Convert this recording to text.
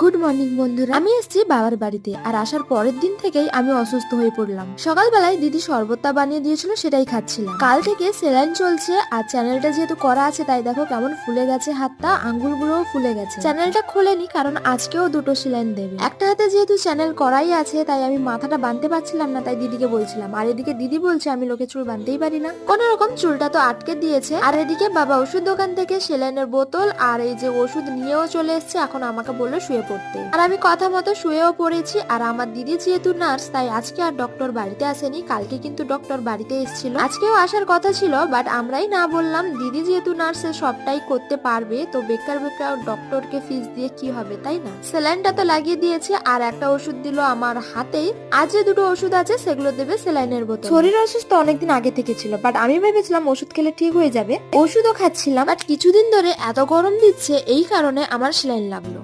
Good morning বন্ধুরা, আমি এসেছি বাবার বাড়িতে। আর আসার পরের দিন থেকেই আমি অসুস্থ হয়ে পড়লাম। সকালবেলায় দিদি শরবতটা বানিয়ে দিয়েছিল, সেটাই খাচ্ছিলাম। কাল থেকে সেলাইন চলছে, আর চ্যানেলটা যেহেতু করা আছে তাই দেখো কেমন ফুলে গেছে হাতটা, আঙ্গুলগুলোও ফুলে গেছে। চ্যানেলটা খোলেনি কারণ আজকেও দুটো সেলাইন দেবে। একটা হাতে যেহেতু চ্যানেল করাই আছে তাই আমি মাথাটা বাঁধতে পারছিলাম না, তাই দিদিকে বলছিলাম। আর এদিকে দিদি বলছে আমি লোকে চুল বাঁধতেই পারি না, কোন রকম চুলটা তো আটকে দিয়েছে। আর এদিকে বাবা ওষুধ দোকান থেকে সেলাইনের বোতল আর এই যে ওষুধ নিয়েও চলে এসছে। এখন আমাকে বললো শুয়ে পড়তে, আর আমি কথা মতো শুয়েও পড়েছি। আর আমার দিদি যেহেতু নার্স তাই আজকে আর ডক্টর বাড়িতে আসেনি, কালকে কিন্তু ডক্টর বাড়িতে এসেছিল। আজকেও আসার কথা ছিল, বাট আমরাই না বললাম। দিদি যেহেতু নার্স সবটাই করতে পারবে, তো বেকার ডক্টরকে ফিস দিয়ে কি হবে, তাই না? সেলাইনটা তো লাগিয়ে দিয়েছে, আর একটা ওষুধ দিল আমার হাতেই। আজ যে দুটো ওষুধ আছে সেগুলো দেবে সেলাইনের বোতল। শরীর অসুস্থ অনেকদিন আগে থেকে ছিল, বাট আমি ভেবেছিলাম ওষুধ খেলে ঠিক হয়ে যাবে, ওষুধও খাচ্ছিলাম। বাট কিছুদিন ধরে এত গরম দিচ্ছে, এই কারণে আমার সেলাইন লাগলো।